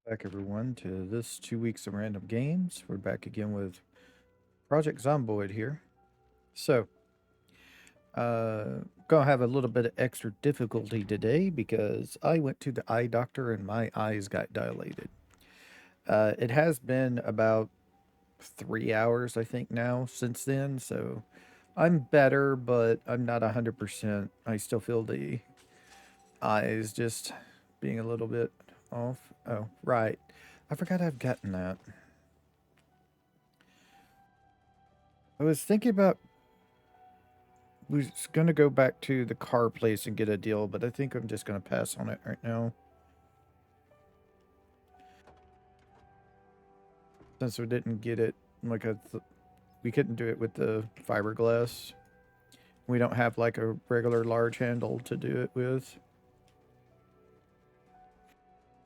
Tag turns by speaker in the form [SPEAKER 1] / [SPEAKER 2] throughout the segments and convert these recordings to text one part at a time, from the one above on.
[SPEAKER 1] Back everyone to this 2 weeks of random games. We're back again with Project Zomboid here. So, gonna have a little bit of extra difficulty today because I went to the eye doctor and my eyes got dilated. It has been about 3 hours, I think, now since then. So, I'm better, but I'm not 100%. I still feel the eyes just being a little bit off. Oh, right. I forgot I've gotten that. I was thinking about was gonna go back to the car place and get a deal, but I think I'm just gonna pass on it right now. Since we didn't get it, like we couldn't do it with the fiberglass. We don't have like a regular large handle to do it with.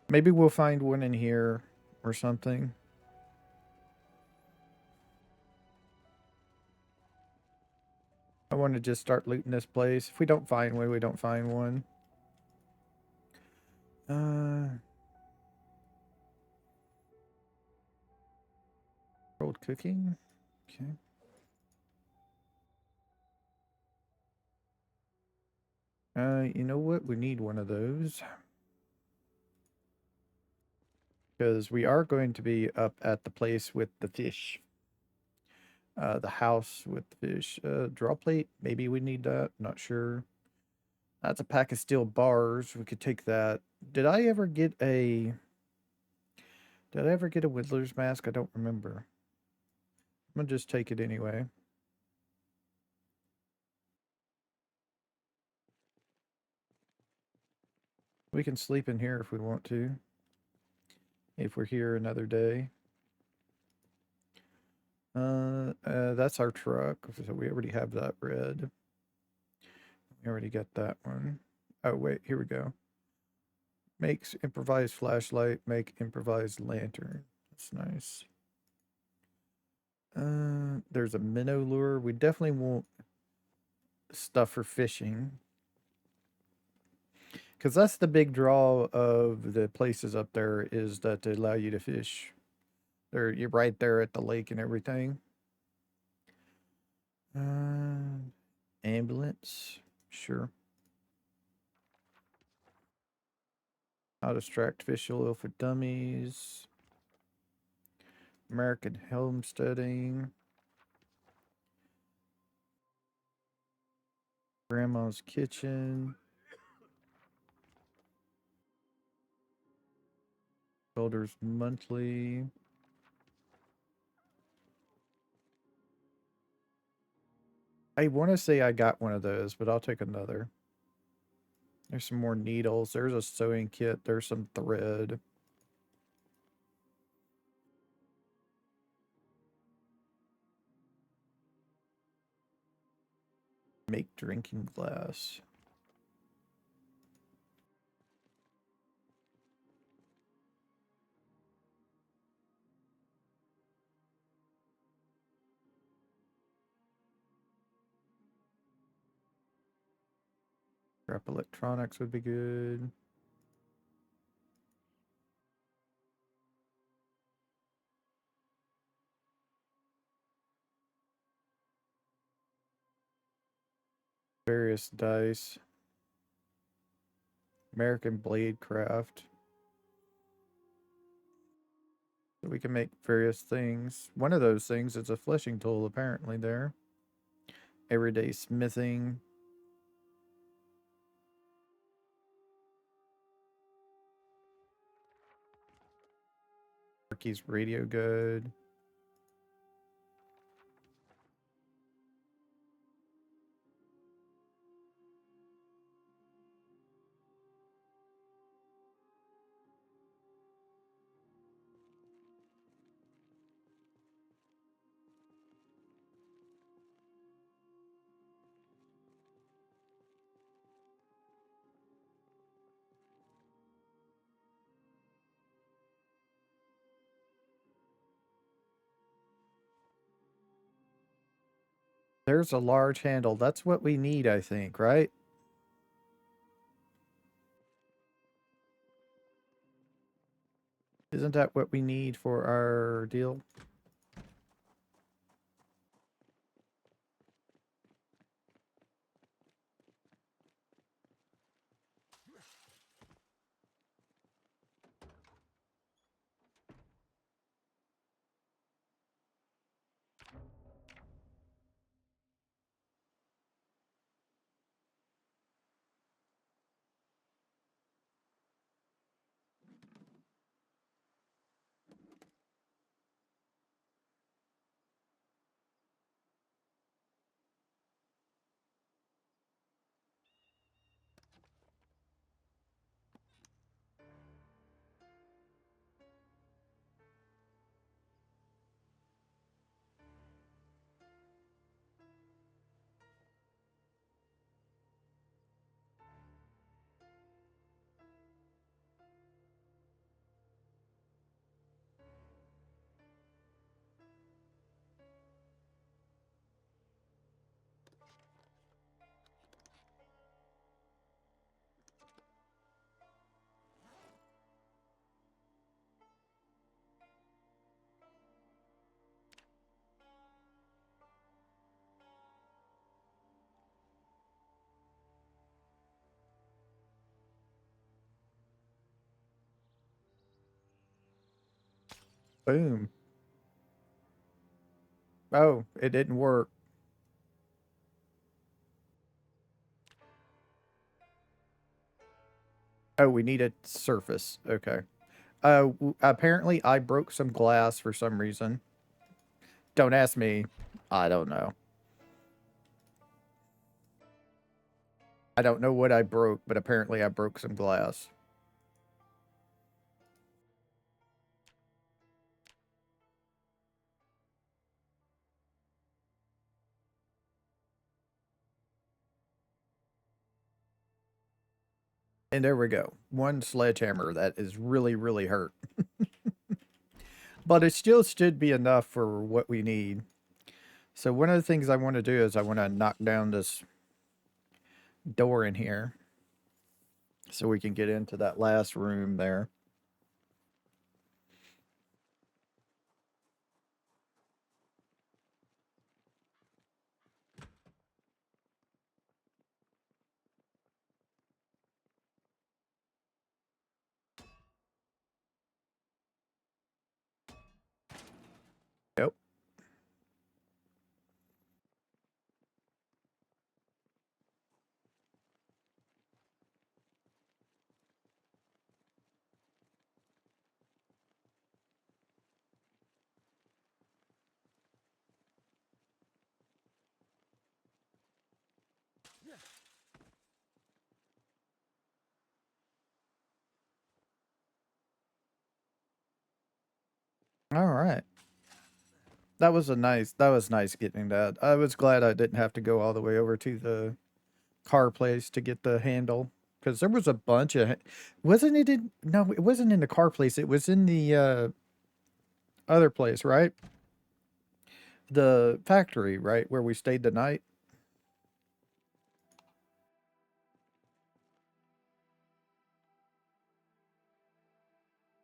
[SPEAKER 1] Maybe we'll find one in here or something. I want to just start looting this place. If we don't find one, we don't find one. Cold cooking. Okay. You know what? We need one of those. Because we are going to be up at the place with the fish. The house with the fish. Draw plate. Maybe we need that. Not sure. That's a pack of steel bars. We could take that. Did I ever get a... Did I ever get a Whittler's mask? I don't remember. I'm going to just take it anyway. We can sleep in here if we want to. If we're here another day. That's our truck. So we already have that red. We already got that one. Oh, wait. Here we go. Makes improvised flashlight. Make improvised lantern. That's nice. There's a minnow lure. We definitely want stuff for fishing. Because that's the big draw of the places up there is that they allow you to fish. You're right there at the lake and everything. Ambulance. Sure. How to distract fish oil for dummies. American homesteading. Grandma's kitchen. Builders monthly. I want to say I got one of those, but I'll take another. There's some more needles. There's a sewing kit. There's some thread. Make drinking glass. Scrap electronics would be good. Various dice. American blade craft. So we can make various things. One of those things is a fleshing tool, apparently, there. Everyday smithing. Marky's radio good. There's a large handle. That's what we need, I think, right? Isn't that what we need for our deal? Boom. Oh, it didn't work. Oh, we need a surface. Okay. Apparently I broke some glass for some reason. Don't ask me. I don't know. I don't know what I broke, but apparently I broke some glass. And there we go. One sledgehammer that is really, really hurt. But it still should be enough for what we need. So one of the things I want to do is I want to knock down this door in here so we can get into that last room there. Yep. All right. That was nice getting that. I was glad I didn't have to go all the way over to the car place to get the handle because there was a bunch of wasn't it in no, it wasn't in the car place. It was in the other place, right? The factory, right, where we stayed the night.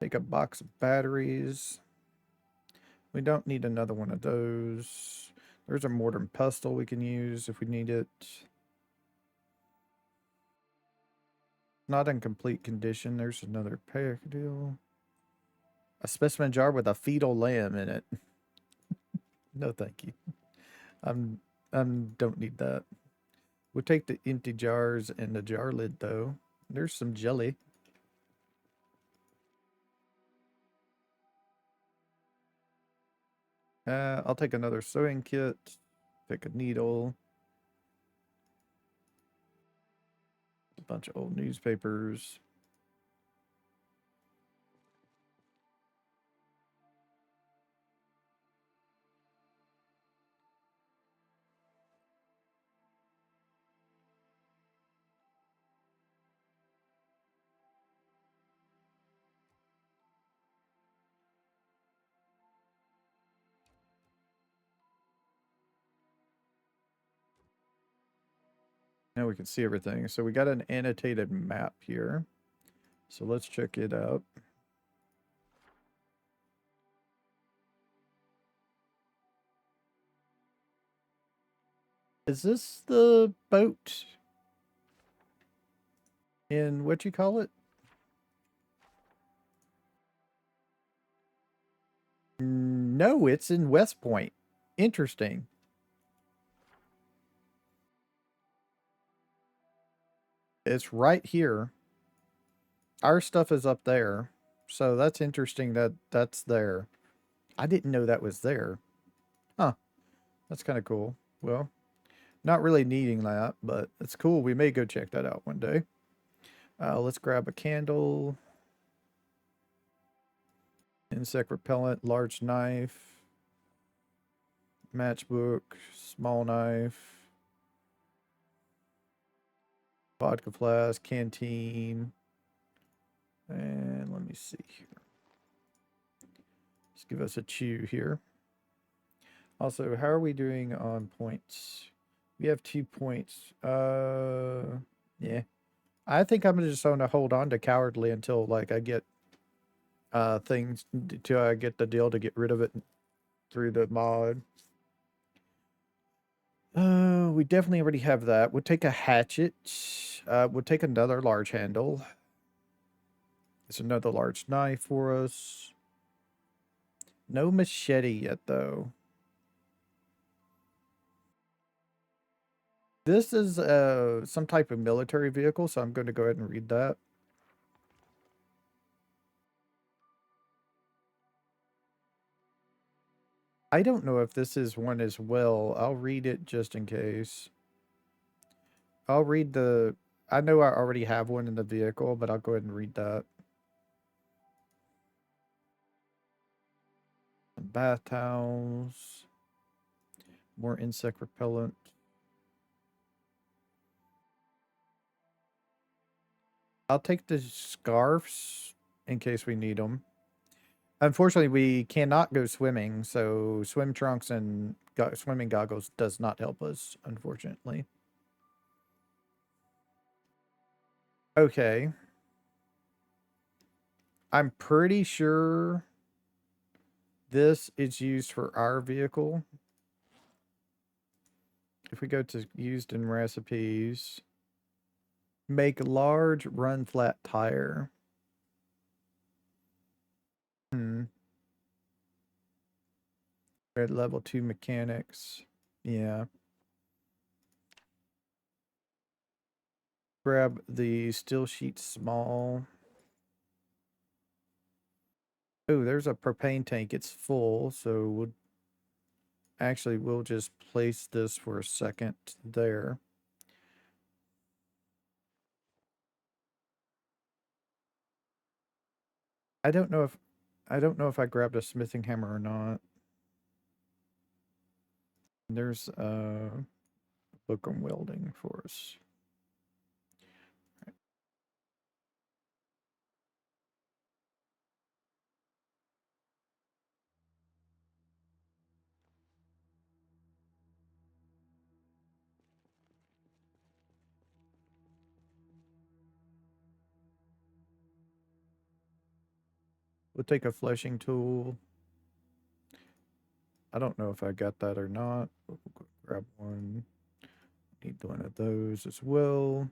[SPEAKER 1] Take a box of batteries. We don't need another one of those. There's a mortar and pestle we can use if we need it. Not in complete condition. There's another pack deal. A specimen jar with a fetal lamb in it. No, thank you. I'm don't need that. We'll take the empty jars and the jar lid though. There's some jelly. I'll take another sewing kit. Take a needle. A bunch of old newspapers. Now we can see everything. So we got an annotated map here. So let's check it out. Is this the boat in what you call it? No, it's in West Point. Interesting. It's right here. Our stuff is up there. So that's interesting that that's there. I didn't know that was there. Huh. That's kind of cool. Well, not really needing that, but it's cool. We may go check that out one day. Let's grab a candle, insect repellent, large knife, matchbook, small knife, vodka flask, canteen, and let me see here. Let's give us a chew here. Also, how are we doing on points? We have 2 points. Yeah. I think I'm just going to hold on to cowardly until like I get things till I get the deal to get rid of it through the mod. We definitely already have that. We'll take a hatchet. We'll take another large handle. It's another large knife for us. No machete yet, though. This is some type of military vehicle, so I'm going to go ahead and read that. I don't know if this is one as well. I'll read it just in case. I'll read the... I know I already have one in the vehicle, but I'll go ahead and read that. Bath towels. More insect repellent. I'll take the scarves in case we need them. Unfortunately, we cannot go swimming, so swim trunks and swimming goggles does not help us, unfortunately. Okay. I'm pretty sure this is used for our vehicle. If we go to used in recipes, make large run flat tire. Hmm. We're at level 2 mechanics. Yeah. Grab the steel sheet small. Oh, there's a propane tank. It's full, so we'll just place this for a second there. I don't know if I grabbed a smithing hammer or not. There's welcom welding for us. We'll take a fleshing tool. I don't know if I got that or not. We'll grab one. Need one of those as well.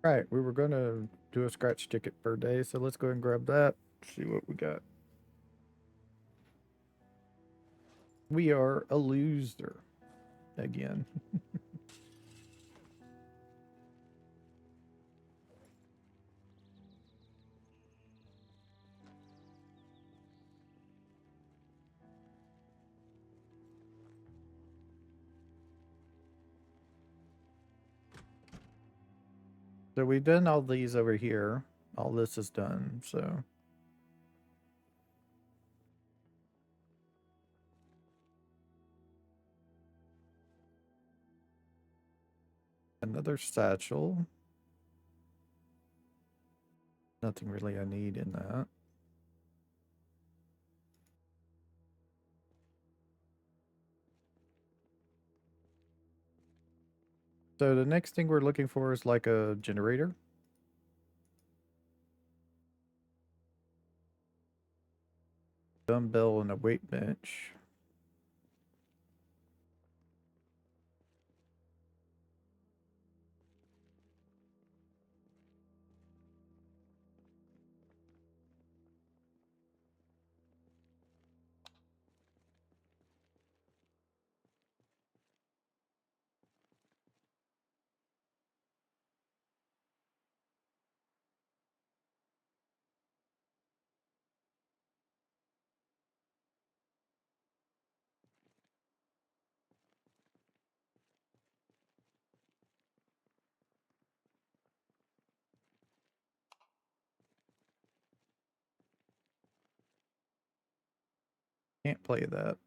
[SPEAKER 1] Right, we were gonna do a scratch ticket per day, so let's go ahead and grab that. See what we got. We are a loser again. So we've done all these over here. All this is done, so another satchel. Nothing really I need in that. So the next thing we're looking for is like a generator. Dumbbell and a weight bench. Can't play that.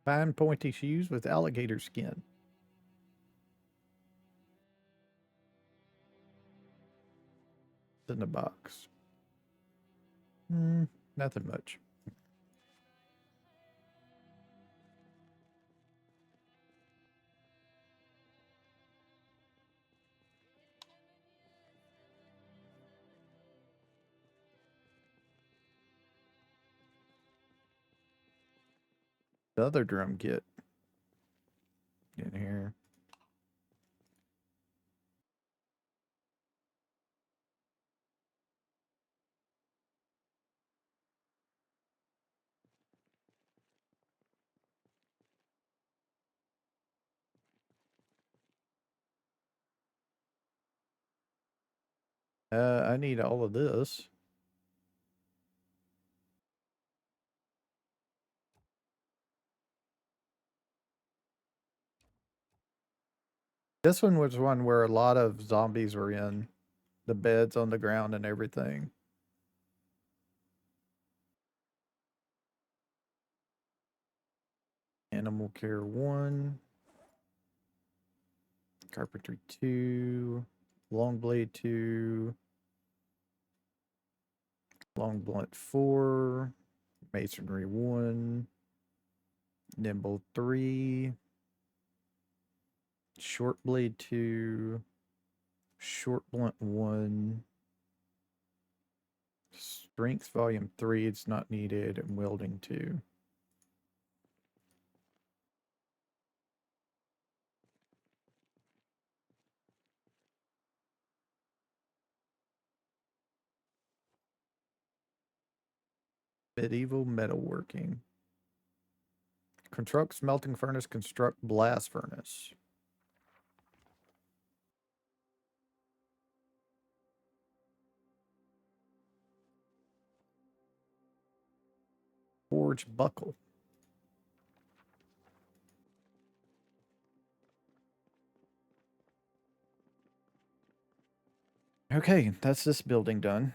[SPEAKER 1] Fine pointy shoes with alligator skin. It's in the box. Nothing much. The other drum kit in here. I need all of this. This one was one where a lot of zombies were in. The beds on the ground and everything. Animal care 1. Carpentry 2. Long blade 2. Long blunt 4. Masonry 1. Nimble 3. Short blade 2. Short blunt 1. Strength volume 3. It's not needed. And welding 2. Medieval metalworking. Construct smelting furnace. Construct blast furnace. Forge buckle. Okay, that's this building done.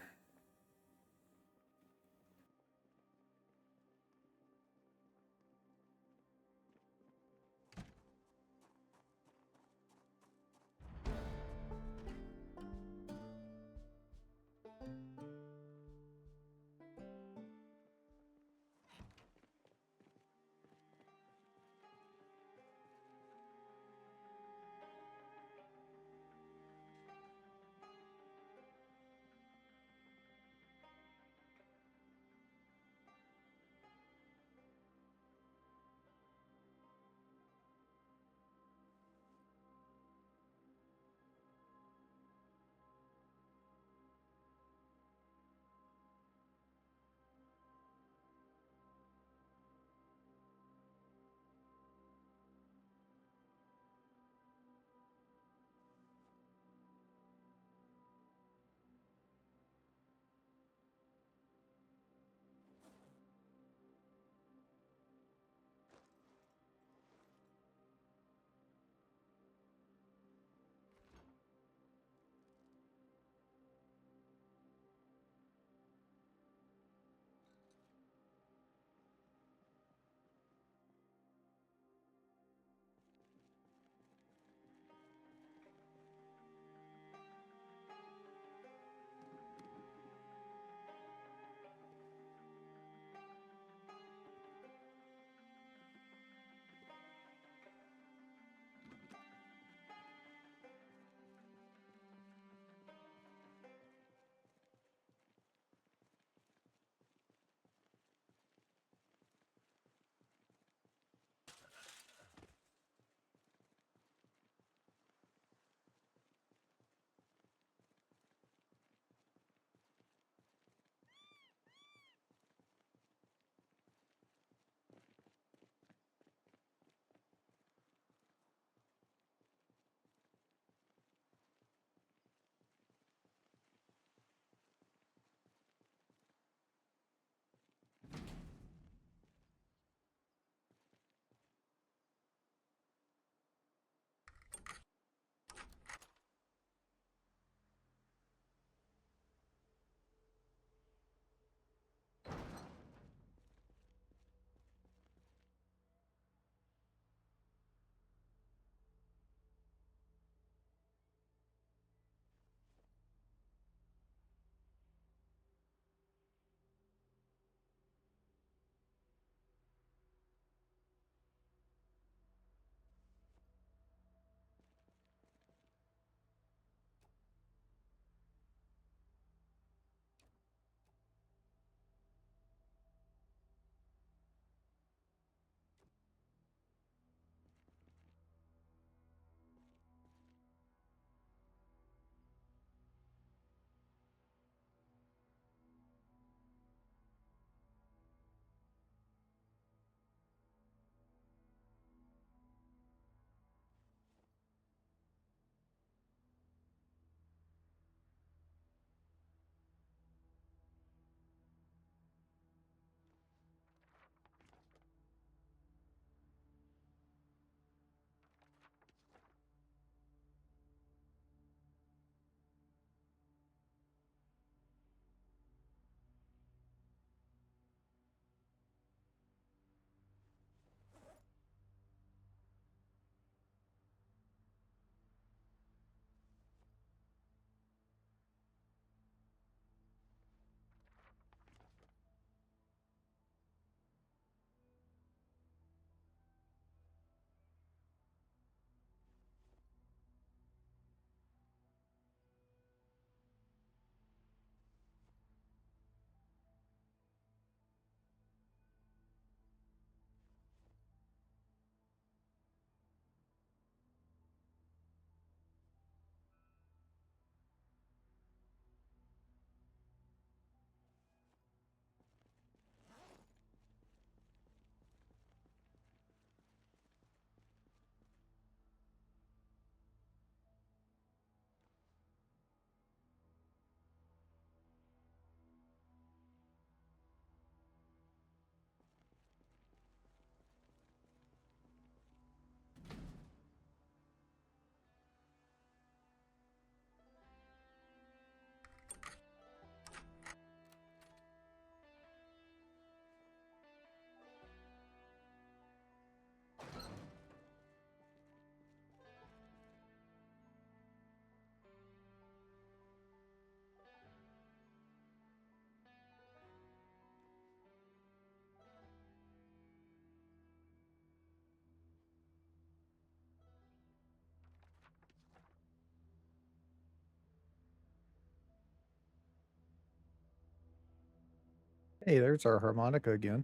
[SPEAKER 1] Hey, there's our harmonica again.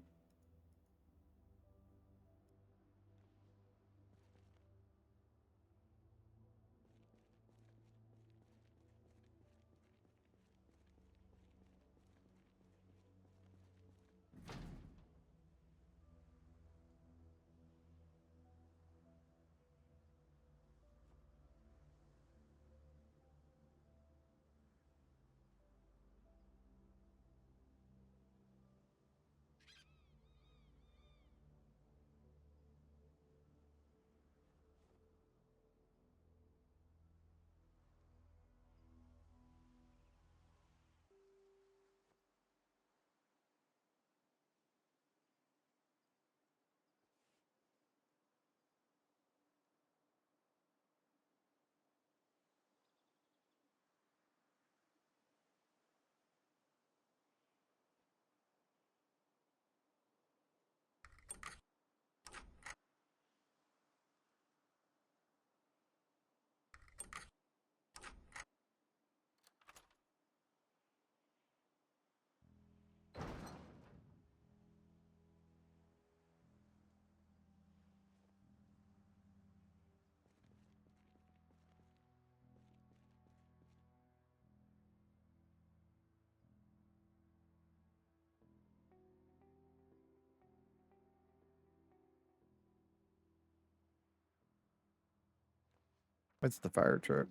[SPEAKER 1] It's the fire truck.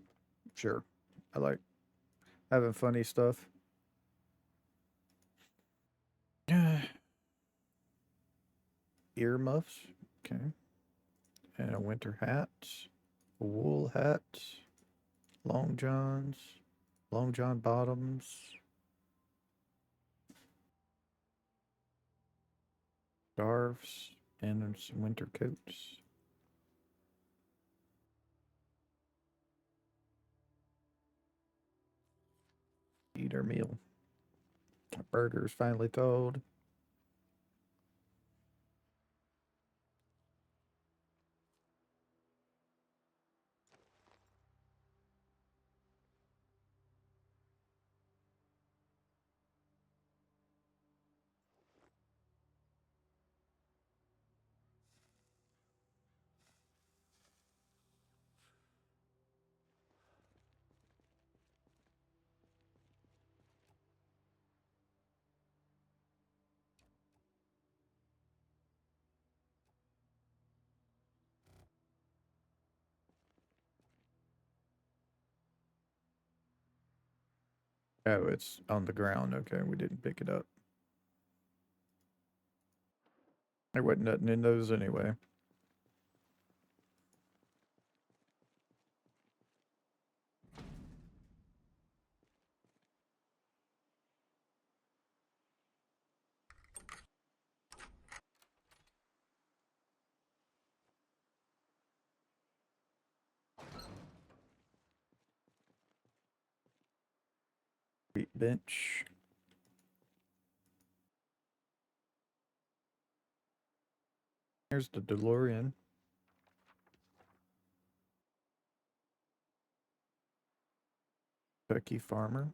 [SPEAKER 1] Sure. I like having funny stuff. Earmuffs. Okay. And a winter hat. A wool hat. Long johns. Long john bottoms. Scarves. And some winter coats. Eat our meal. A burger's finally thawed. Oh, it's on the ground. Okay, we didn't pick it up. There wasn't nothing in those anyway. Wheat bench. Here's the DeLorean. Turkey farmer.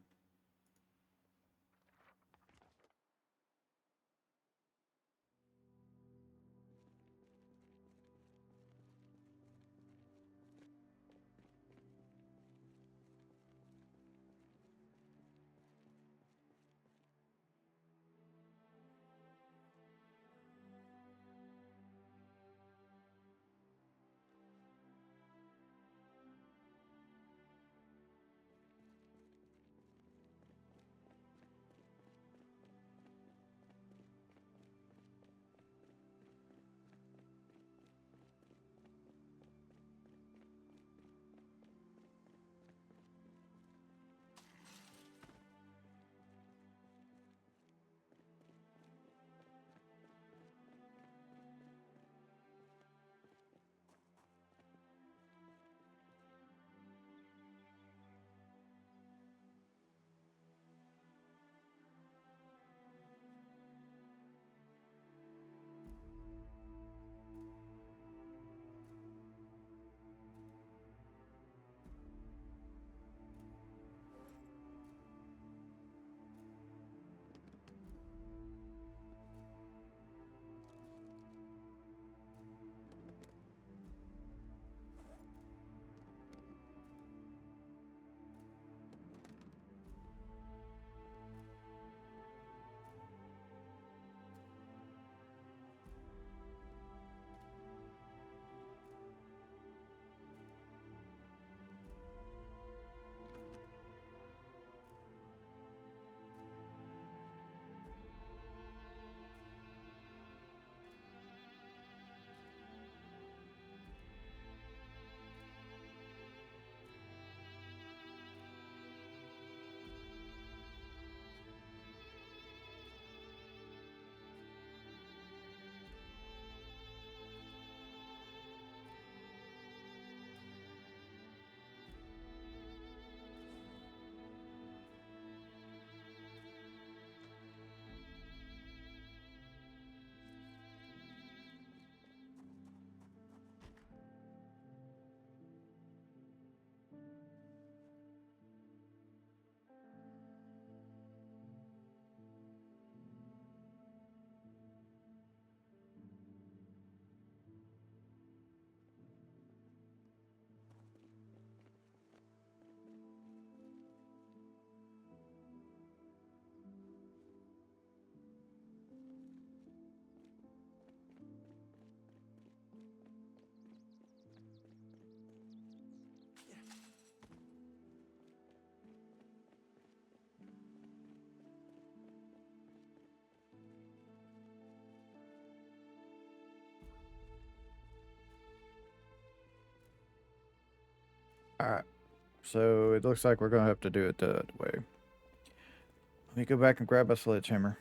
[SPEAKER 1] So it looks like we're going to have to do it that way. Let me go back and grab a sledgehammer.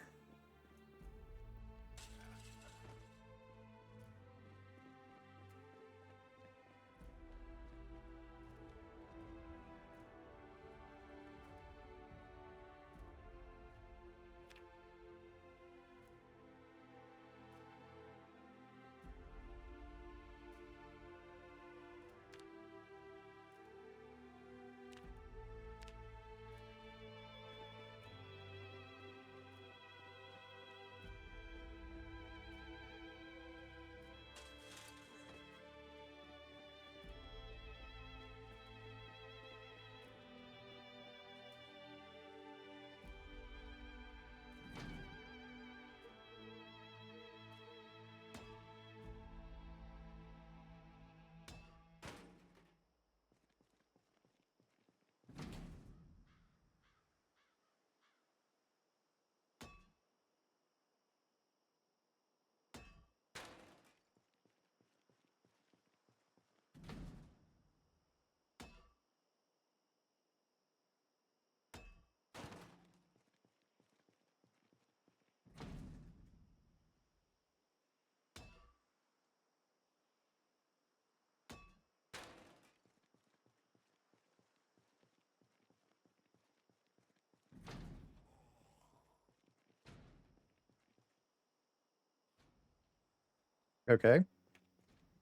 [SPEAKER 1] Okay.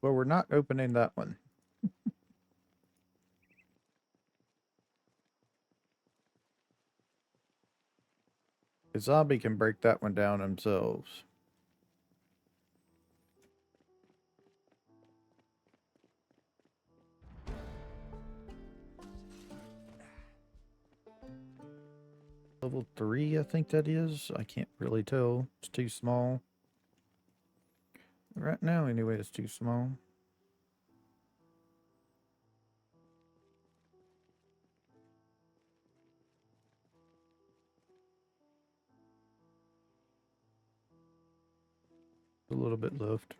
[SPEAKER 1] Well, we're not opening that one. The zombie can break that one down themselves. Level 3, I think that is. I can't really tell. It's too small. Right now, anyway, it's too small. A little bit left.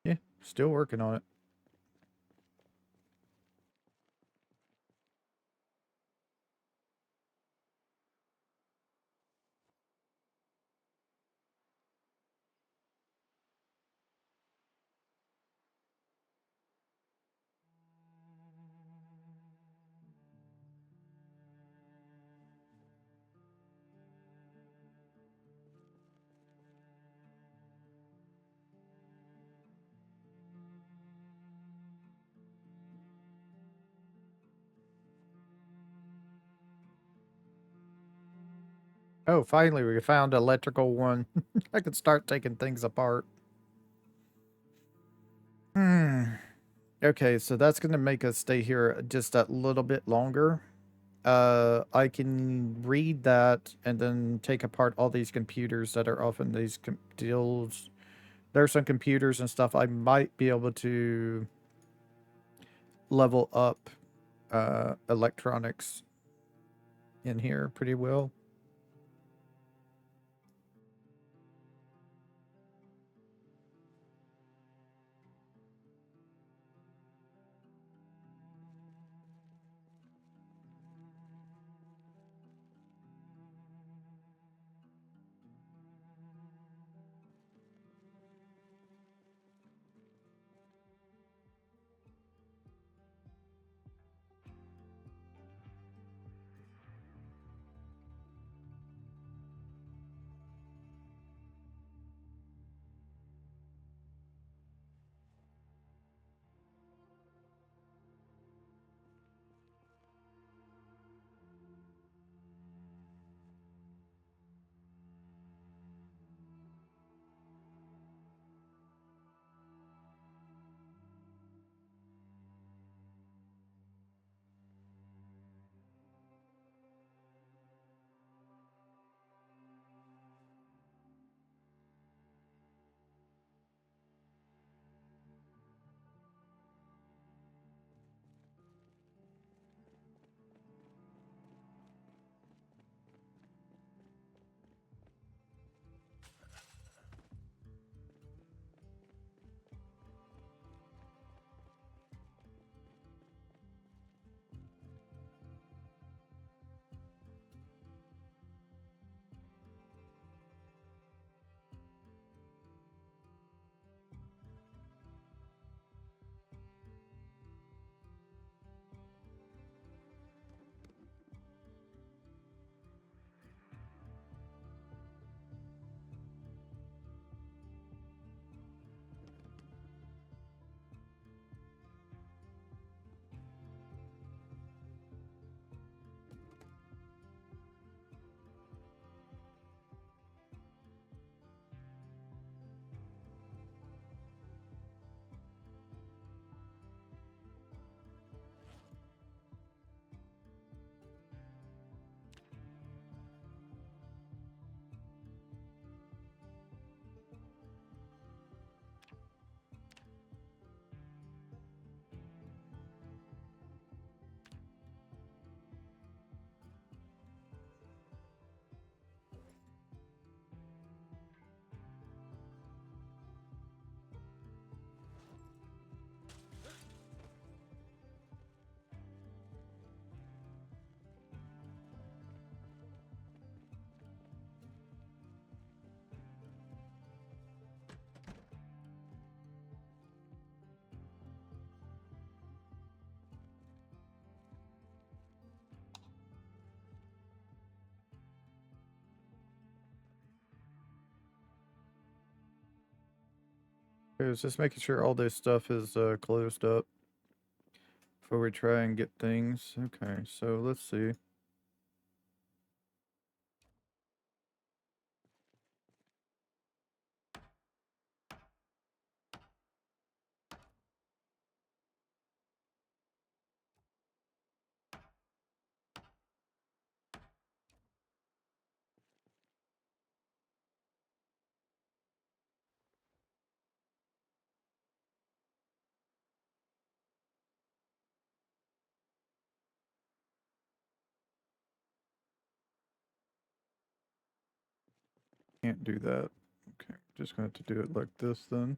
[SPEAKER 1] Yeah, still working on it. Oh, finally, we found electrical one. I could start taking things apart. Hmm. Okay, so that's going to make us stay here just a little bit longer. I can read that and then take apart all these computers that are off in these deals. There's some computers and stuff I might be able to level up electronics in here pretty well. Okay, it's just making sure all this stuff is closed up before we try and get things. Okay, so let's see. Can't do that. Okay, just going to have to do it like this then.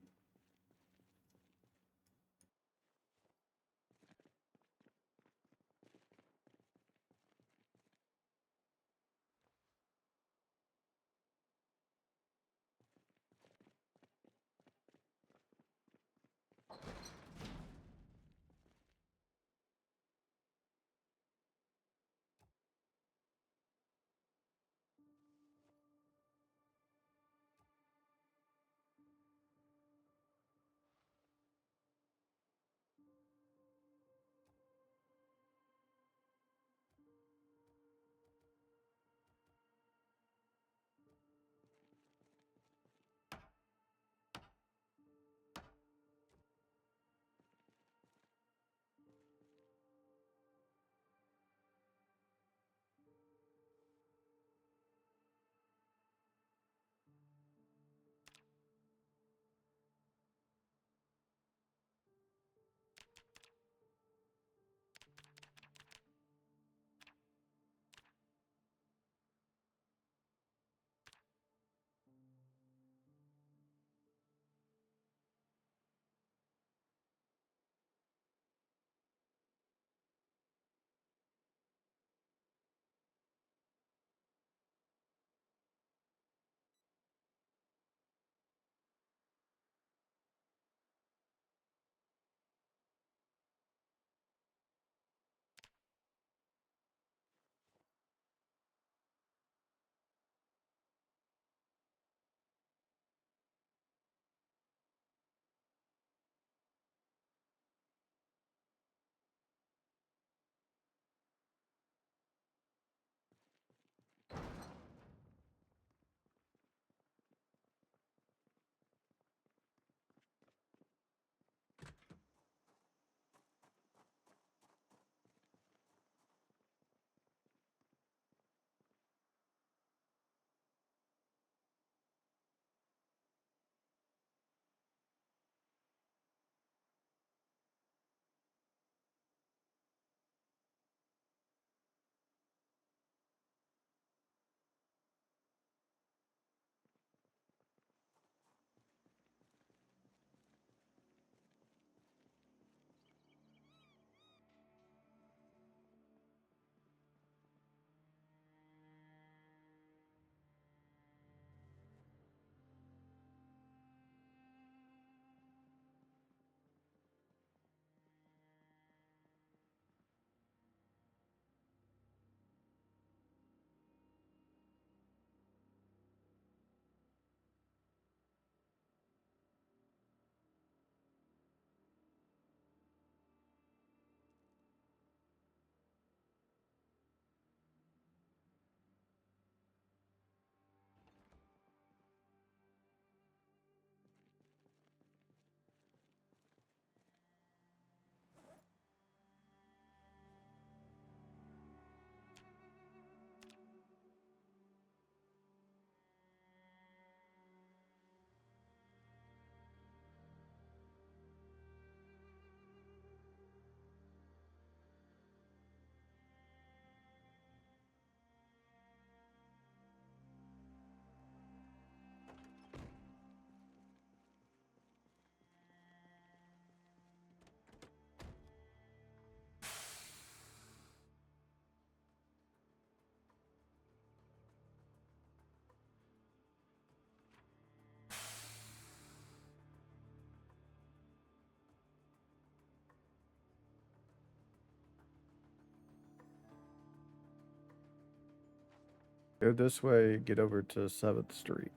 [SPEAKER 1] Go this way, get over to 7th Street.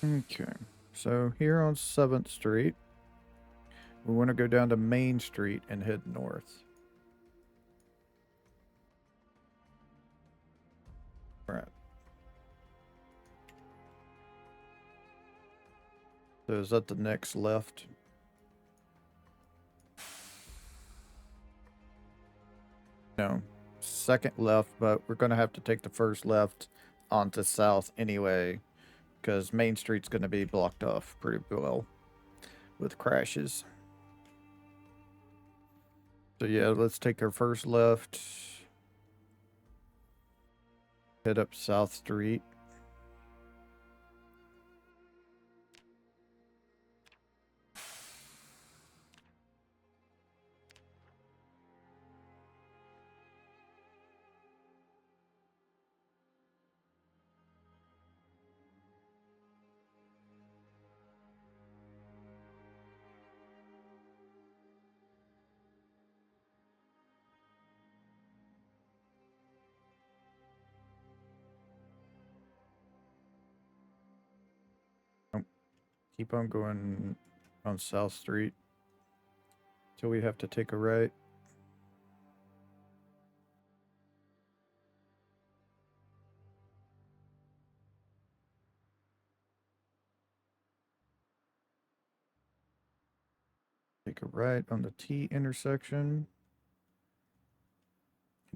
[SPEAKER 1] Okay, so here on 7th Street, we want to go down to Main Street and head north. All right. So is that the next left? No. Second left, but we're going to have to take the first left onto South anyway, because Main Street's going to be blocked off pretty well with crashes. So yeah, let's take our first left, head up South Street. Oh, keep on going on South Street till we have to take a right. Take a right on the T intersection.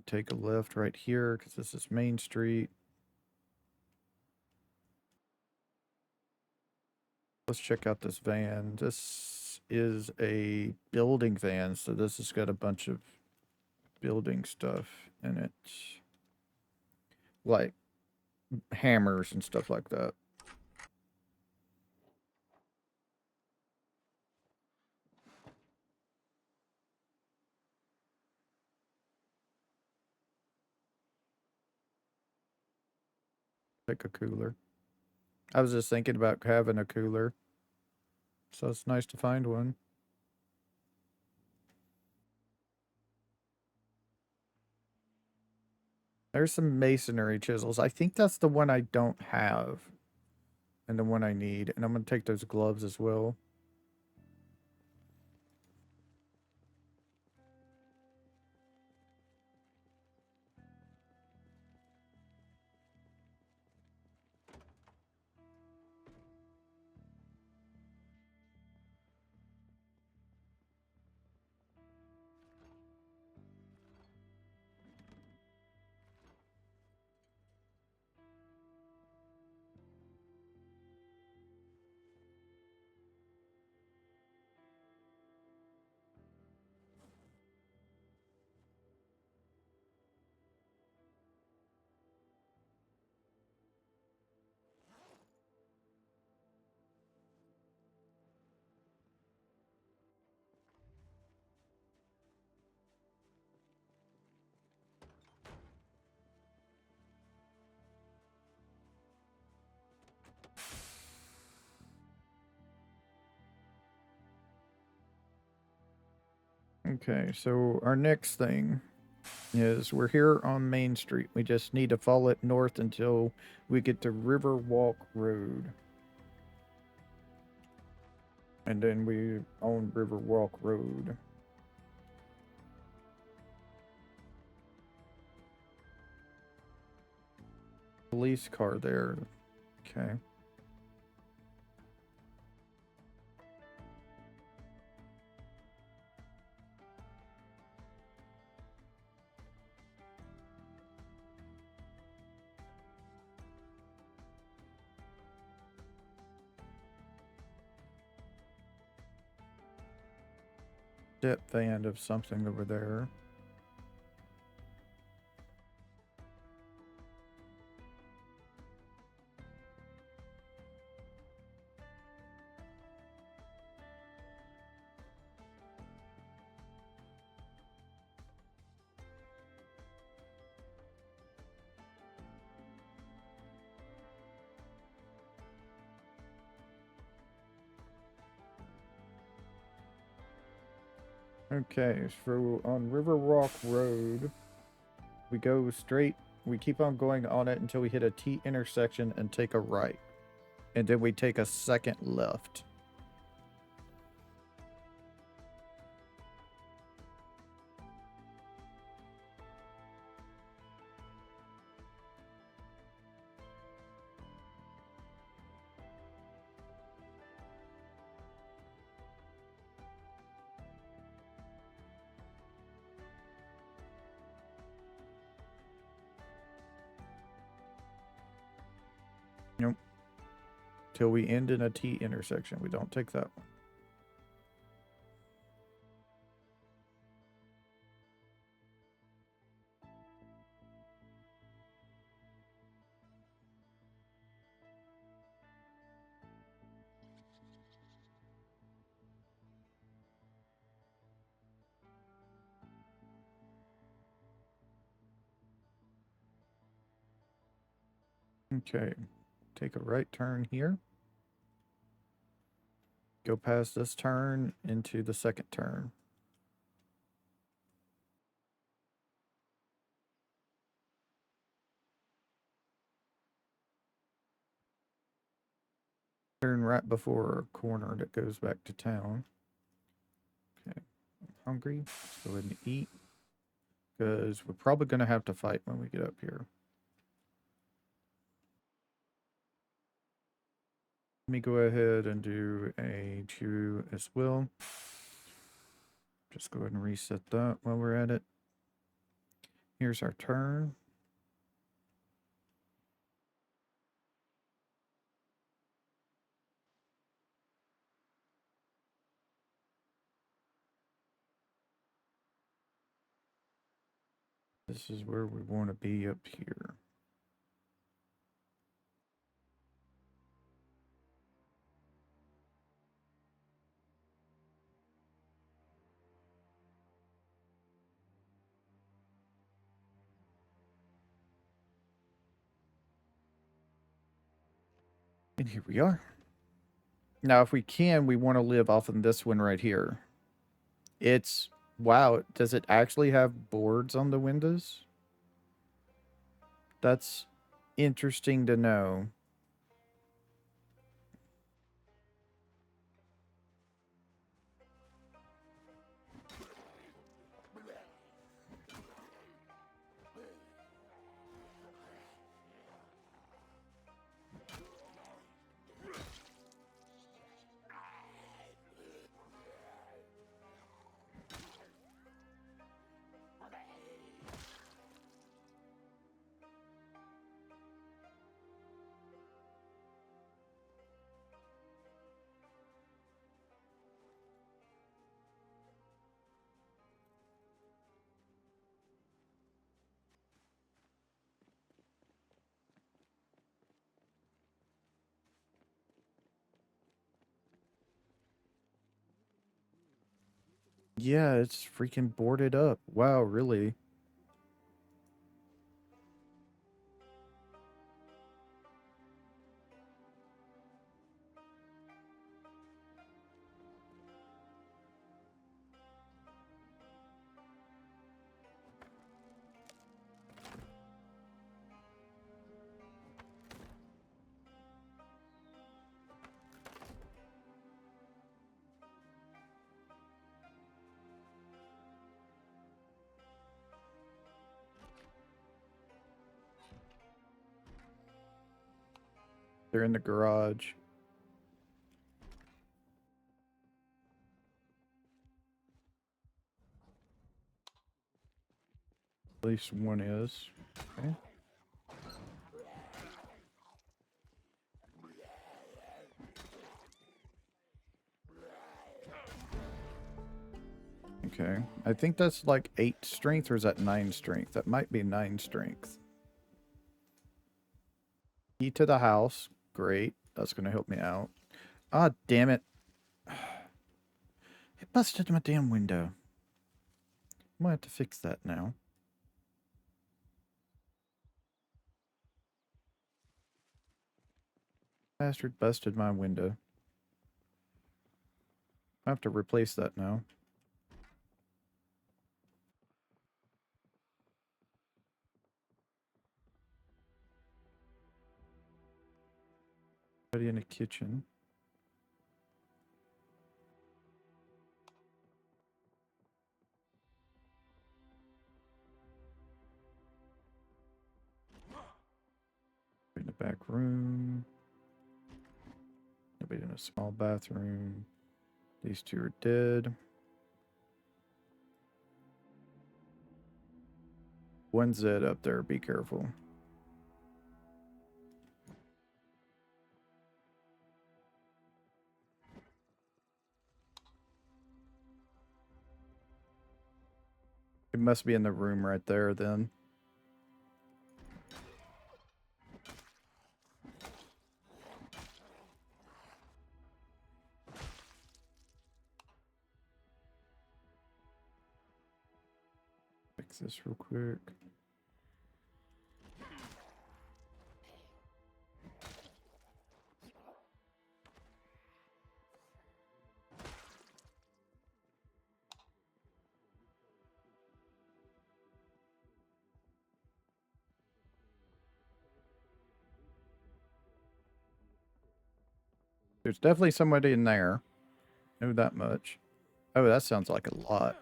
[SPEAKER 1] Take a left right here because this is Main Street. Let's check out this van. This is a building van, so this has got a bunch of building stuff in it. Like hammers and stuff like that. Like a cooler. I was just thinking about having a cooler, so it's nice to find one. There's some masonry chisels. I think that's the one I don't have and the one I need. And I'm going to take those gloves as well. Okay, so our next thing is we're here on Main Street. We just need to follow it north until we get to Riverwalk Road. And then we own Riverwalk Road. Police car there. Okay. Depth van of something over there. Okay, so on River Rock Road, we go straight. We keep on going on it until we hit a T intersection and take a right. And then we take a second left. Nope. Till we end in a T intersection. We don't take that one. Okay. Take a right turn here. Go past this turn into the second turn. Turn right before a corner that goes back to town. Okay. I'm hungry. Let's go ahead and eat. Because we're probably going to have to fight when we get up here. Let me go ahead and do a chew as well. Just go ahead and reset that while we're at it. Here's our turn. This is where we want to be up here. And here we are. Now, if we can, we want to live off of this one right here. It's, wow, does it actually have boards on the windows? That's interesting to know. Yeah, it's freaking boarded up. Wow, really? They're in the garage. At least one is. Okay. Okay. I think that's like 8 strength, or is that 9 strength? That might be 9 strength. Key to the house. Great. That's going to help me out. Ah, damn it. It busted my damn window. I'm going to have to fix that now. Bastard busted my window. I have to replace that now. Somebody in the kitchen. In the back room. Nobody in a small bathroom. These two are dead. One Zed up there. Be careful. It must be in the room right there then. Fix this real quick. There's definitely somebody in there. Know that much. Oh, that sounds like a lot.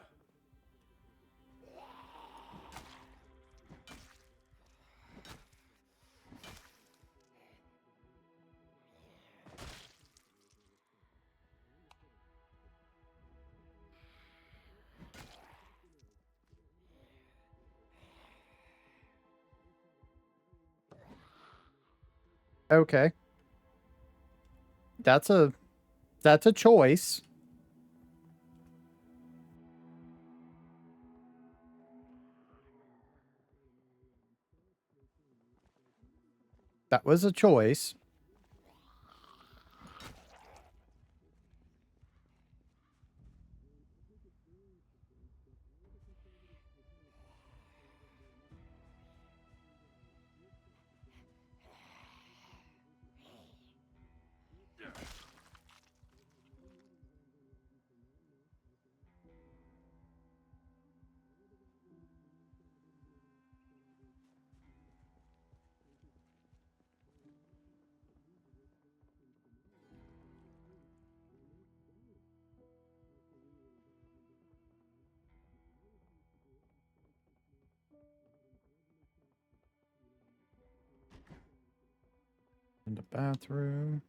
[SPEAKER 1] Okay. That's a choice. That was a choice. In the bathroom.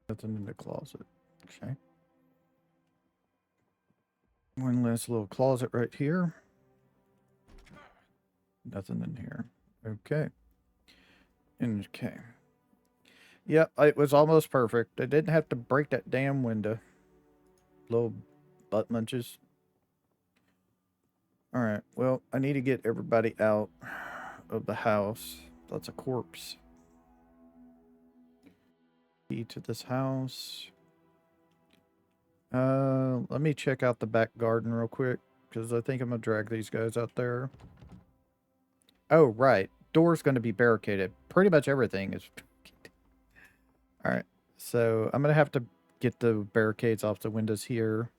[SPEAKER 1] Nothing in the closet. Okay. One last little closet right here. Nothing in here. Okay. Okay. Yep, it was almost perfect. I didn't have to break that damn window. Little butt munches. Alright, well, I need to get everybody out of the house. That's a corpse. Key to this house. Let me check out the back garden real quick, because I think I'm gonna drag these guys out there. Oh, right. Door's gonna be barricaded. Pretty much everything is. Alright, so I'm gonna have to get the barricades off the windows here.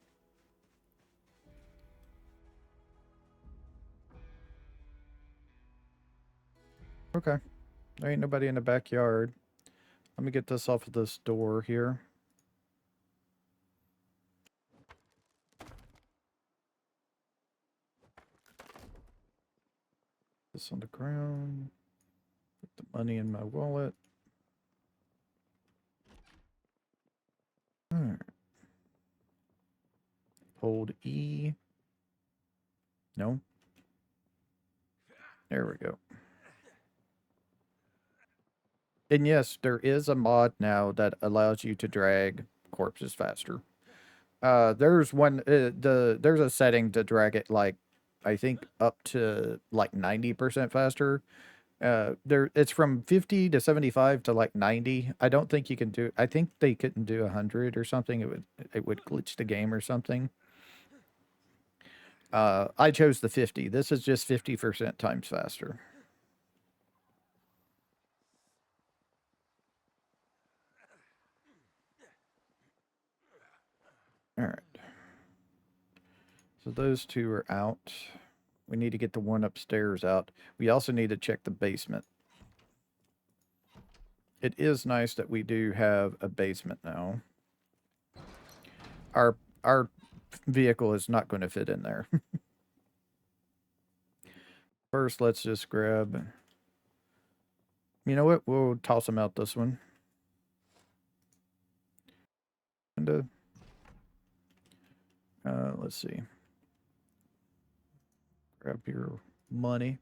[SPEAKER 1] Okay. There ain't nobody in the backyard. Let me get this off of this door here. this on the ground. Put the money in my wallet. All right. Hold E. No. There we go. And yes, there is a mod now that allows you to drag corpses faster. There's one there's a setting to drag it like I think up to like 90% faster. There it's from 50 to 75 to like 90. I don't think you can do I think they couldn't do 100 or something. It would glitch the game or something. I chose the 50. This is just 50% times faster. All right. So those two are out. We need to get the one upstairs out. We also need to check the basement. It is nice that we do have a basement now. Our vehicle is not going to fit in there. First, let's just grab... You know what? We'll toss them out this one. And let's see. Grab your money.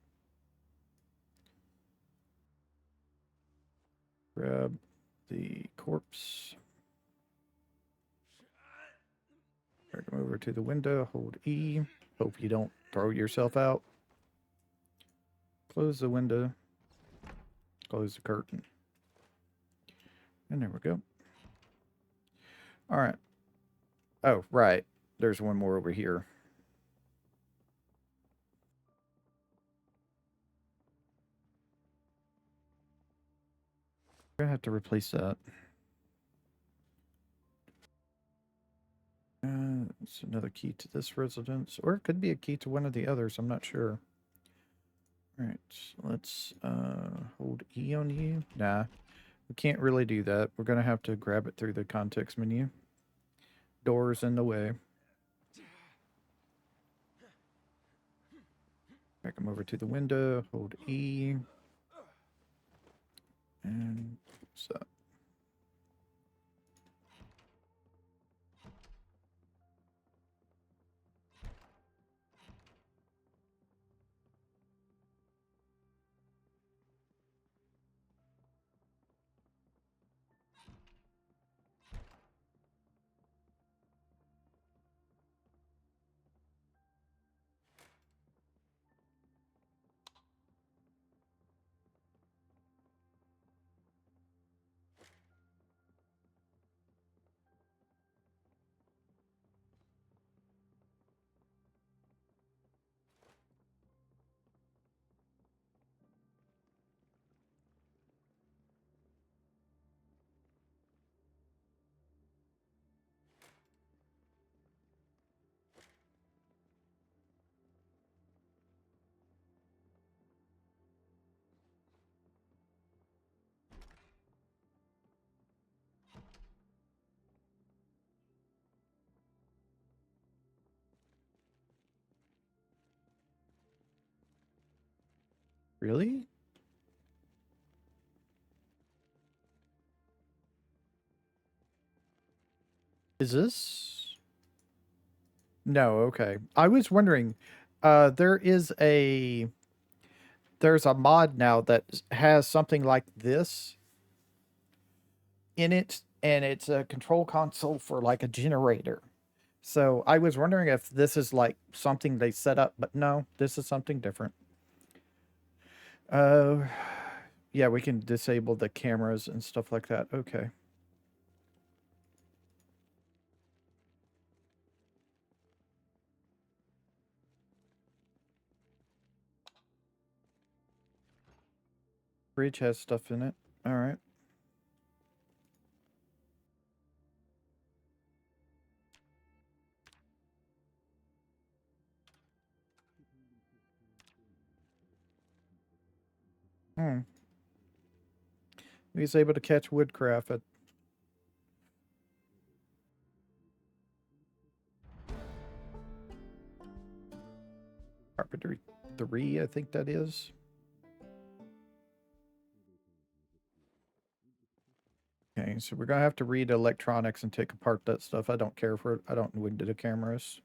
[SPEAKER 1] Grab the corpse. Drag them over to the window. Hold E. Hope you don't throw yourself out. Close the window. Close the curtain. And there we go. All right. Oh, right. There's one more over here. I'm going to have to replace that. It's another key to this residence. Or it could be a key to one of the others. I'm not sure. All right. Let's hold E on you. Nah. We can't really do that. We're going to have to grab it through the context menu. Doors in the way. Back them over to the window. Hold E. And what's that? Really? Is this? No, okay. I was wondering, there is there's a mod now that has something like this in it, and it's a control console for like a generator. So I was wondering if this is like something they set up, but no, this is something different. Uh, yeah, we can disable the cameras and stuff like that. Okay. Fridge has stuff in it. All right. Hmm. He's able to catch woodcraft at Carpentry 3, I think that is. Okay, so we're gonna have to read electronics and take apart that stuff. I don't care for it. I don't into the cameras.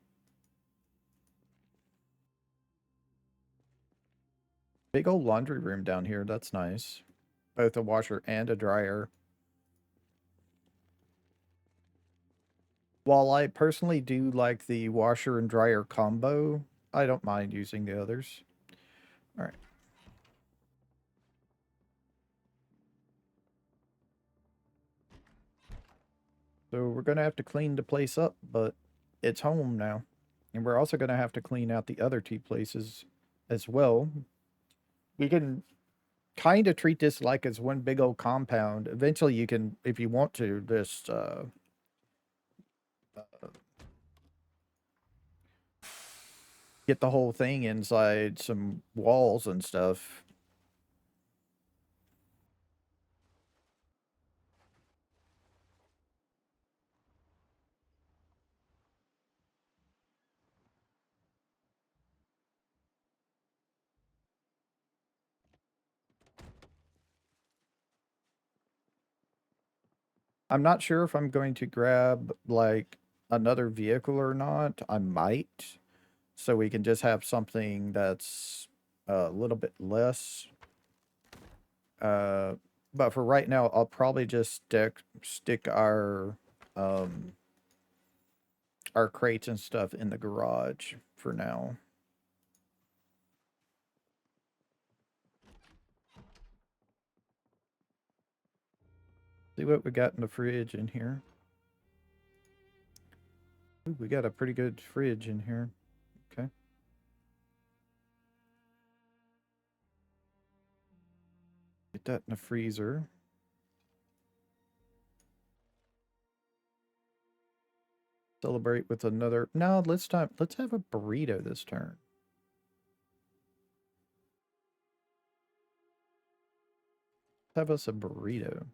[SPEAKER 1] Big old laundry room down here. That's nice. Both a washer and a dryer. While I personally do like the washer and dryer combo, I don't mind using the others. All right. So we're going to have to clean the place up, but it's home now. And we're also going to have to clean out the other two places as well. We can kind of treat this like as one big old compound. Eventually you can, if you want to, just get the whole thing inside some walls and stuff. I'm not sure if I'm going to grab like another vehicle or not. I might, so we can just have something that's a little bit less. Uh, but for right now, I'll probably just stick our crates and stuff in the garage for now. See what we got in the fridge in here. Ooh, we got a pretty good fridge in here. Okay. Get that in the freezer. Celebrate with another. No, let's have a burrito this turn. Let's have us a burrito.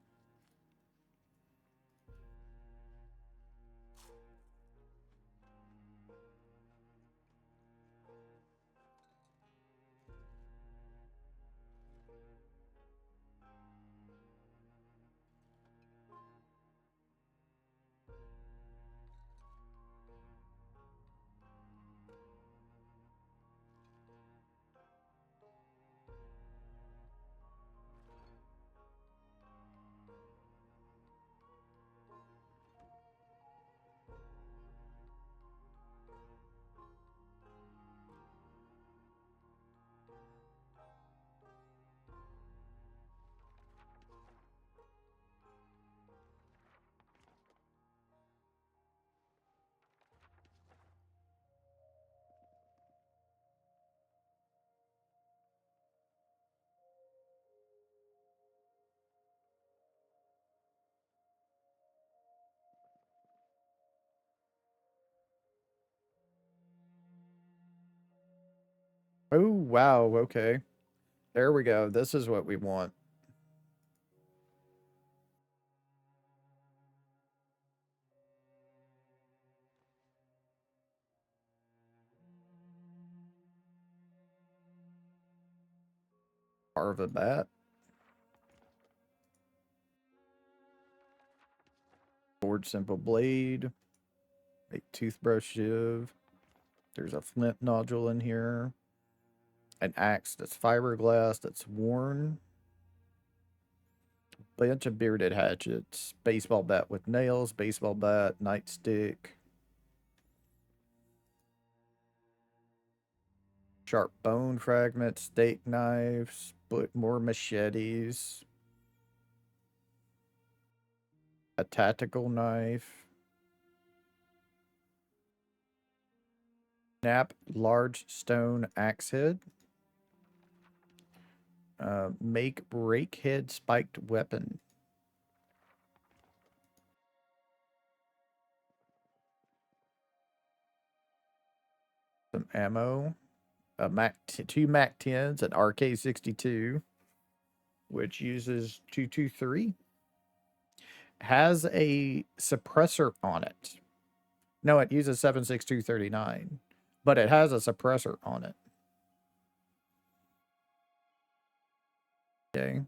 [SPEAKER 1] Oh, wow. Okay. There we go. This is what we want. Carve a bat. Board simple blade. A toothbrush shiv. There's a flint nodule in here. An axe that's fiberglass that's worn. Bunch of bearded hatchets. Baseball bat with nails. Baseball bat. Nightstick. Sharp bone fragments. Steak knives. But more machetes. A tactical knife. Snap large stone axe head. Make rakehead spiked weapon. Some ammo. Two Mac 10s, an RK62, which uses 223. Has a suppressor on it. No, it uses 76239, but it has a suppressor on it. Okay.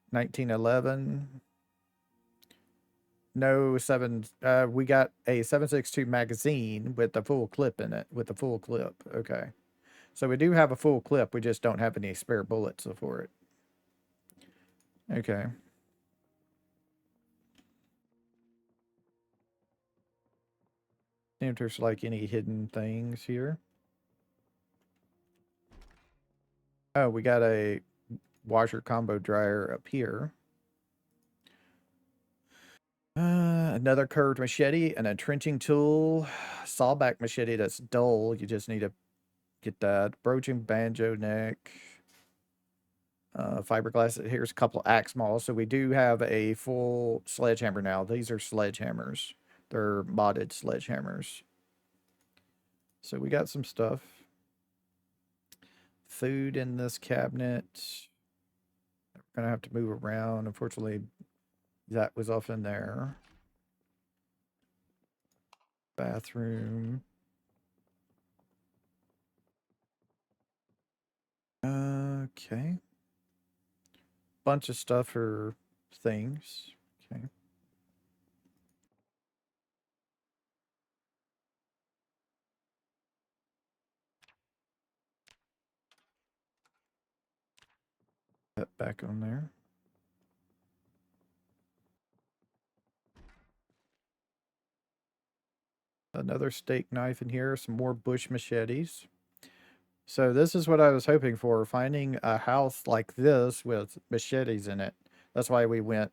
[SPEAKER 1] 1911. No seven. We got a 7.62 magazine with the full clip in it. With the full clip. Okay. So we do have a full clip. We just don't have any spare bullets for it. Okay. See if there's like any hidden things here. Oh, we got a washer combo dryer up here. Another curved machete and a trenching tool. Sawback machete that's dull. You just need to get that. Broaching banjo neck. Fiberglass. Here's a couple axe mauls. So we do have a full sledgehammer now. These are sledgehammers. They're modded sledgehammers. So we got some stuff. Food in this cabinet. We're gonna have to move around. Unfortunately, that was off in there. Bathroom. Okay. Bunch of stuff for things. Okay. That back on there. Another steak knife in here. Some more bush machetes. So this is what I was hoping for, finding a house like this with machetes in it. That's why we went,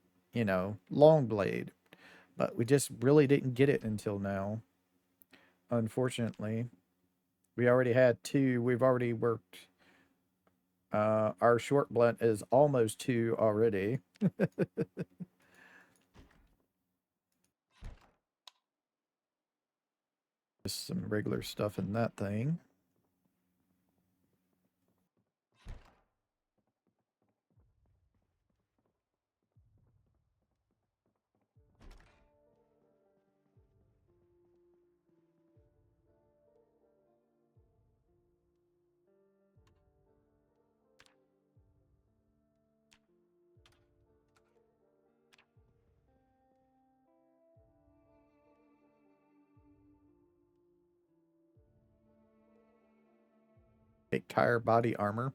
[SPEAKER 1] long blade. But we just really didn't get it until now. Unfortunately. We already had two. We've already worked. Our short blunt is almost two already. Just some regular stuff in that thing. Big tire body armor.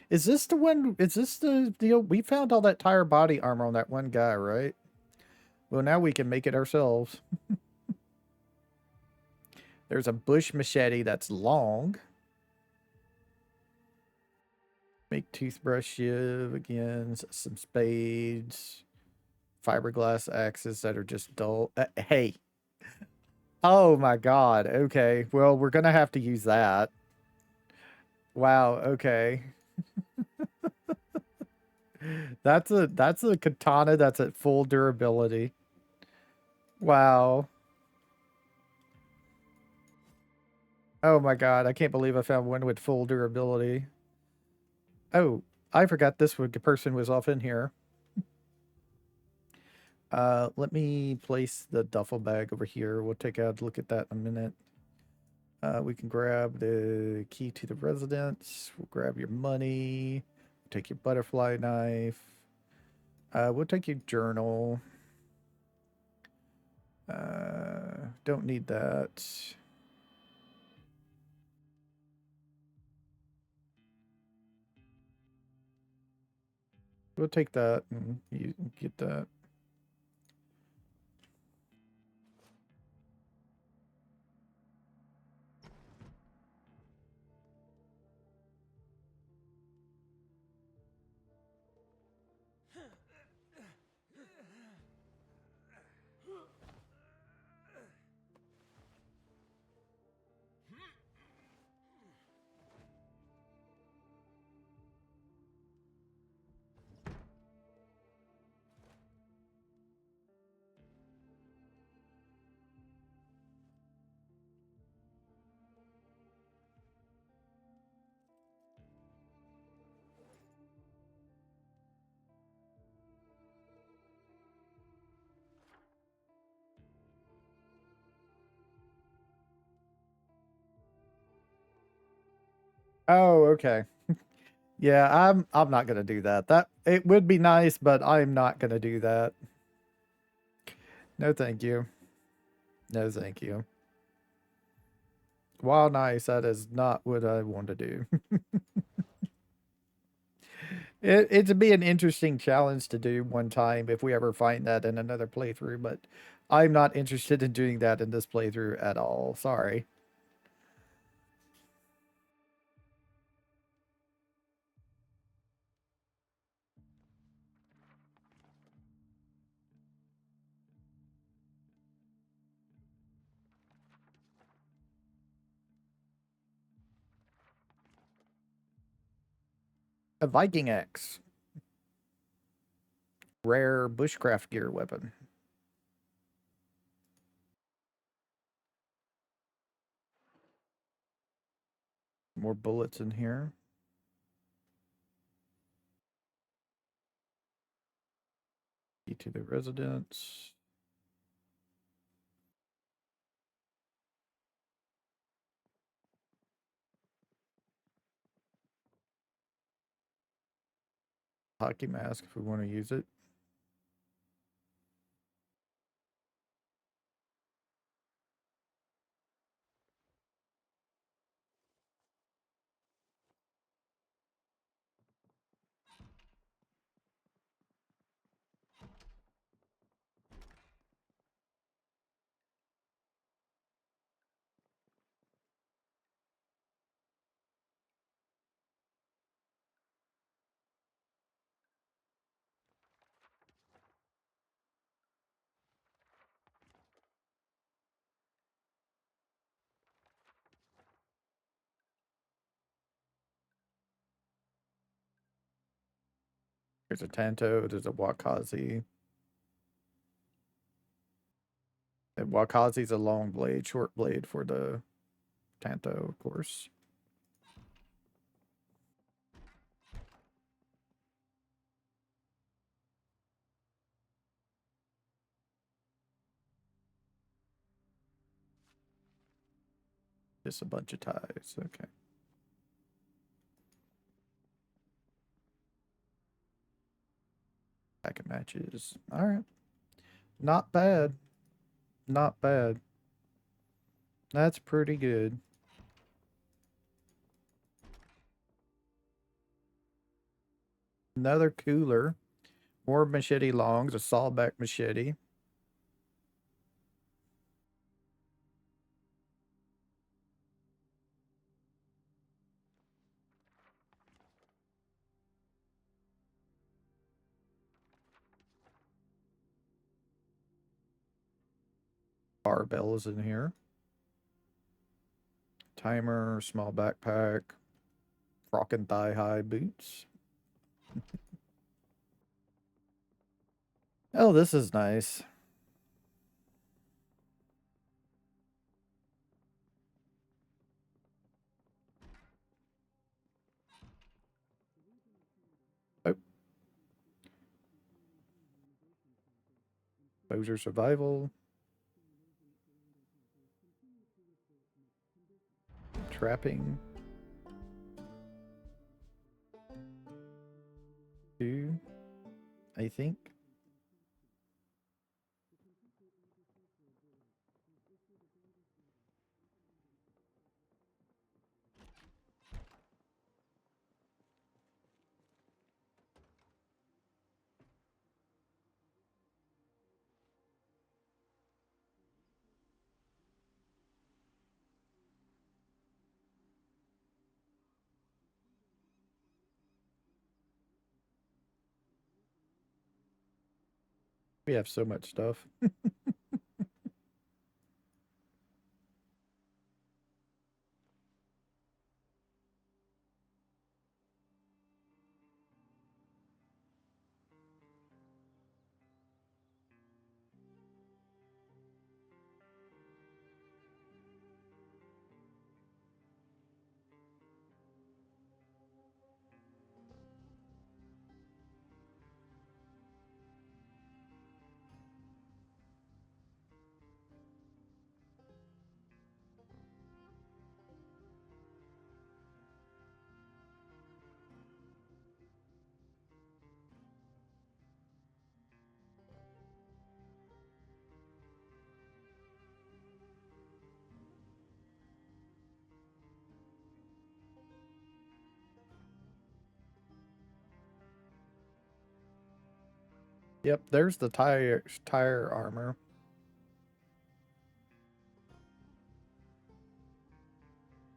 [SPEAKER 1] Is this the one? Is this the deal? We found all that tire body armor on that one guy, right? Well, now we can make it ourselves. There's a bush machete that's long. Make toothbrush shiv again. Some spades. Fiberglass axes that are just dull. Hey. Oh my god. Okay. Well, we're gonna have to use that. Wow. Okay. That's a katana that's at full durability. Wow. Oh my god, I can't believe I found one with full durability. Oh, I forgot this person was off in here. Let me place the duffel bag over here. We'll take a look at that in a minute. We can grab the key to the residence. We'll grab your money. Take your butterfly knife. We'll take your journal. Don't need that. We'll take that and you get that. Oh, okay. Yeah, I'm not gonna do that. That it would be nice, but I'm not gonna do that. No, thank you. No, thank you. While nice, that is not what I want to do. It'd be an interesting challenge to do one time if we ever find that in another playthrough, but I'm not interested in doing that in this playthrough at all. Sorry. A Viking axe. Rare bushcraft gear weapon. More bullets in here. Key to the residence. Hockey mask if we want to use it. There's a Tanto. There's a Wakazi. And Wakazi's a long blade, short blade for the Tanto, of course. Just a bunch of ties. Okay. Pack of matches. All right. Not bad. Not bad. That's pretty good. Another cooler. More machete longs, a sawback machete. Barbell is in here. Timer, small backpack. Frock and thigh high boots. Oh, this is nice. Oh, Bowser survival. Trapping. Two, I think. We have so much stuff. Yep, there's the tire armor.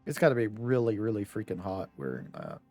[SPEAKER 1] It's got to be really, really freaking hot wearing that.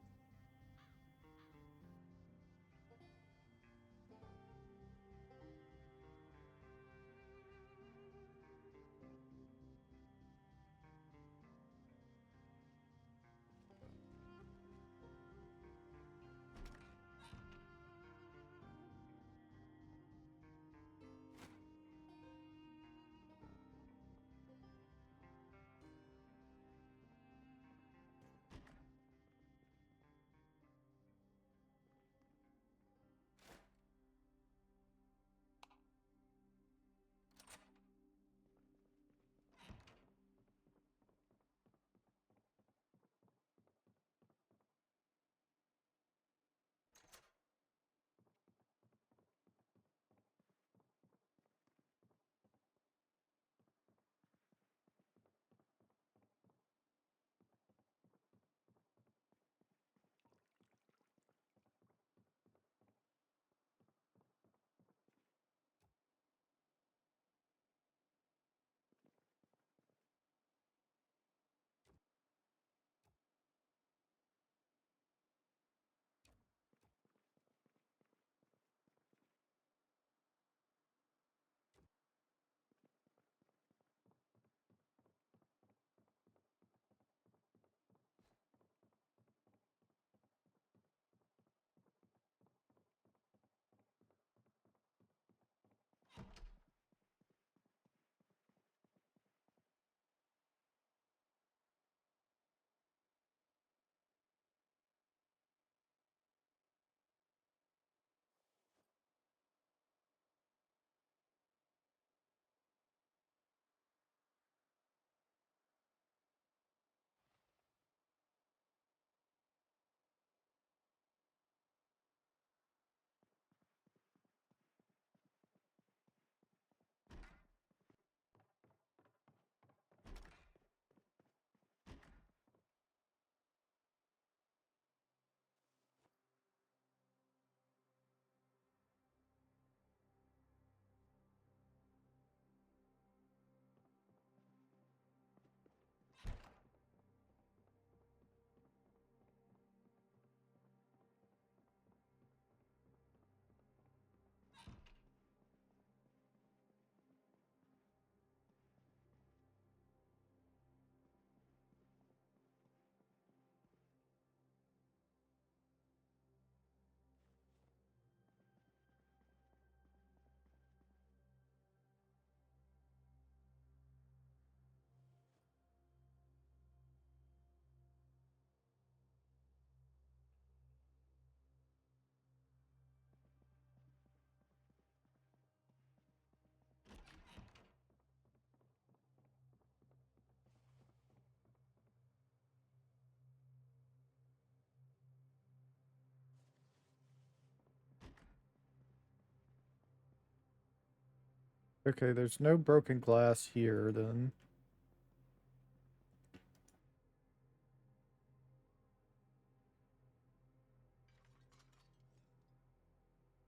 [SPEAKER 1] Okay, there's no broken glass here then.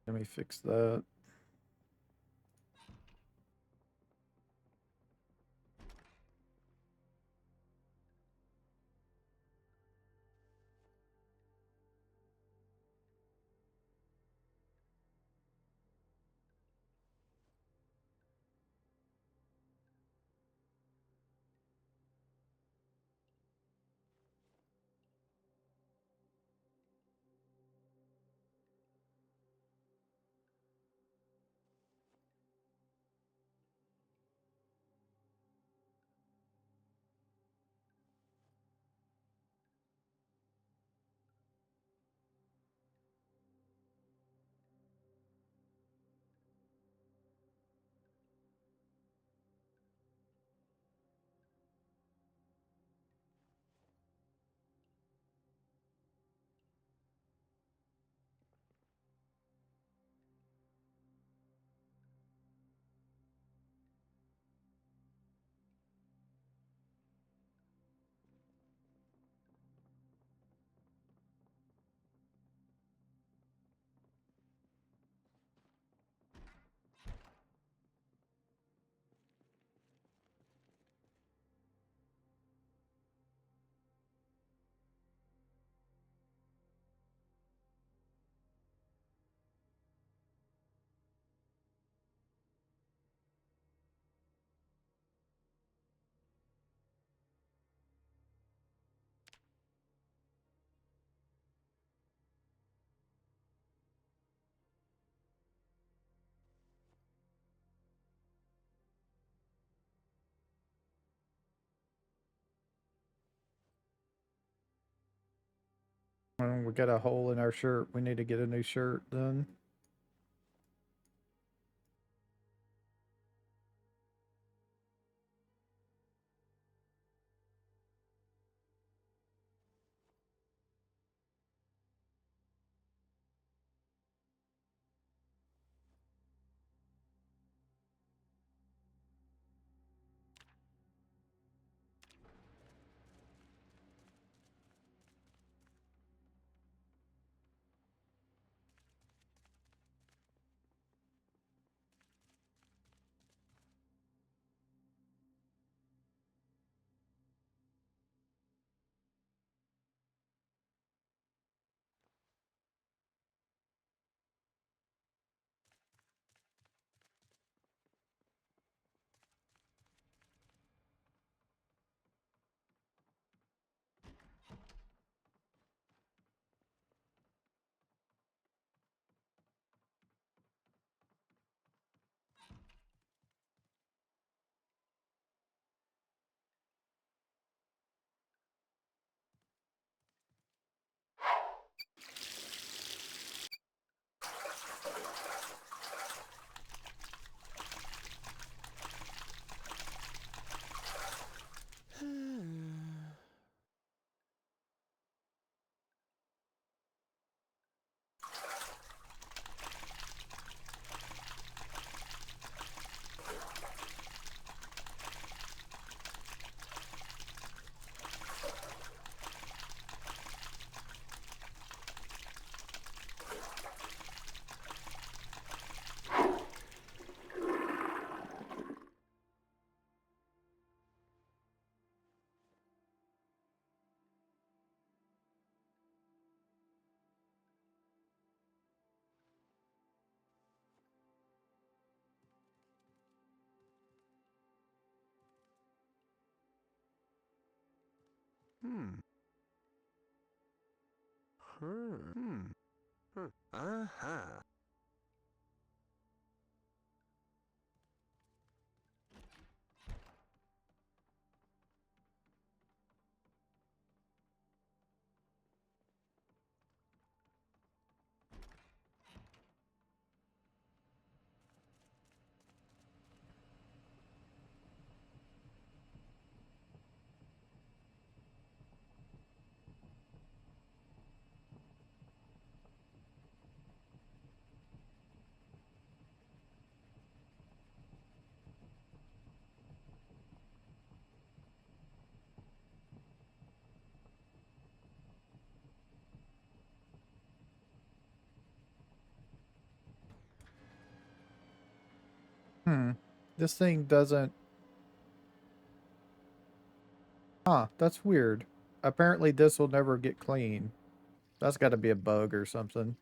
[SPEAKER 1] Let me fix that. We got a hole in our shirt. We need to get a new shirt then.
[SPEAKER 2] Hmm. Hmm. Aha.
[SPEAKER 1] Hmm. This thing doesn't. Huh, that's weird. Apparently, this will never get clean. That's got to be a bug or something.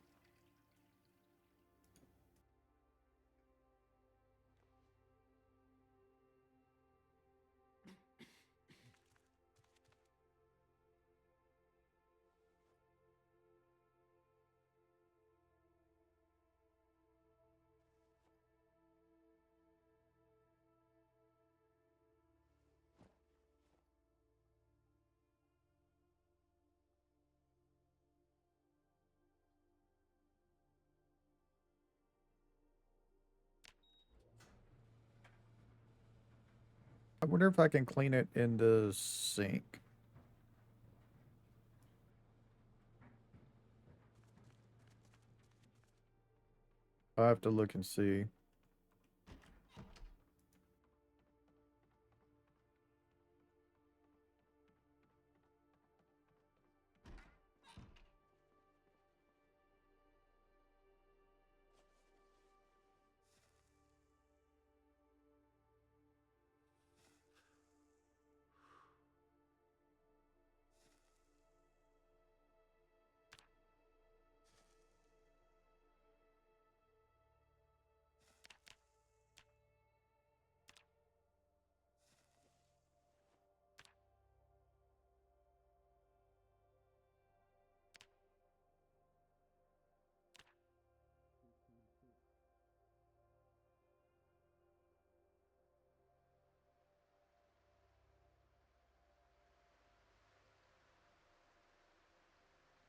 [SPEAKER 1] I wonder if I can clean it in the sink. I have to look and see.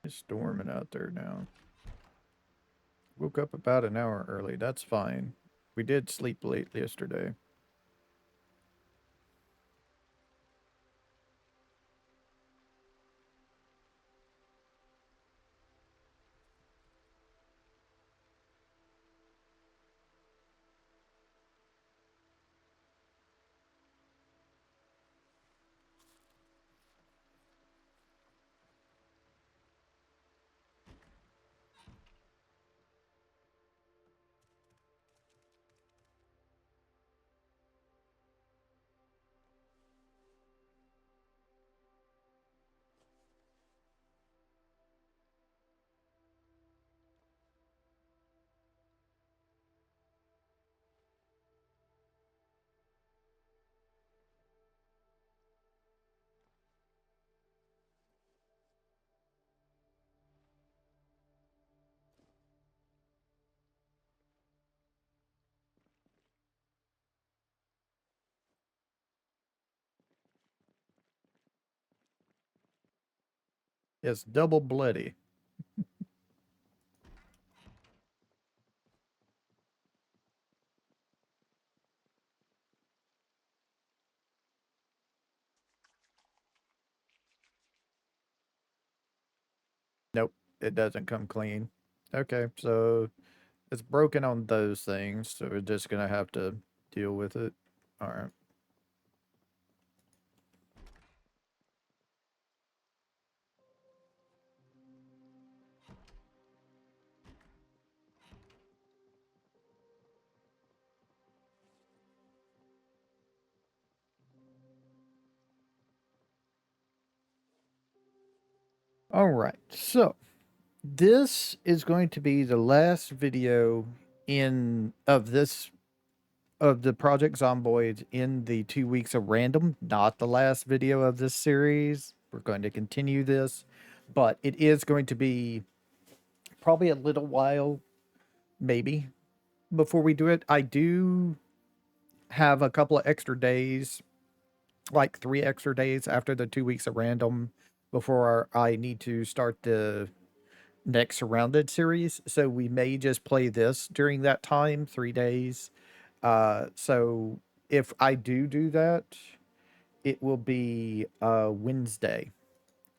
[SPEAKER 1] It's storming out there now. Woke up about an hour early. That's fine. We did sleep late yesterday. It's double bloody. Nope, it doesn't come clean. Okay, so it's broken on those things, so we're just gonna have to deal with it. All right. All right. So this is going to be the last video in of this of the Project Zomboid in the 2 weeks of random, not the last video of this series. We're going to continue this, but it is going to be probably a little while, maybe, before we do it. I do have a couple of extra days, like 3 extra days after the 2 weeks of random before I need to start the next surrounded series. So we may just play this during that time, 3 days. So if I do that, it will be Wednesday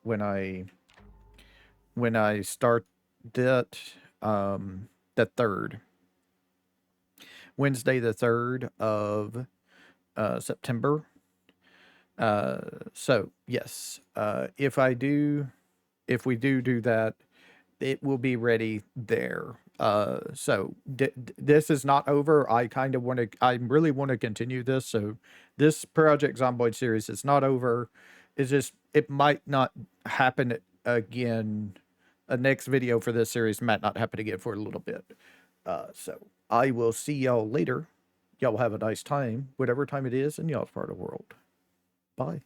[SPEAKER 1] when I start that the third Wednesday the 3rd of September. So yes, if we do that, it will be ready there. So this is not over. I really want to continue this. So this Project Zomboid series is not over. It's just, it might not happen again. A next video for this series might not happen again for a little bit. So I will see y'all later. Y'all have a nice time, whatever time it is in y'all's part of the world. Bye.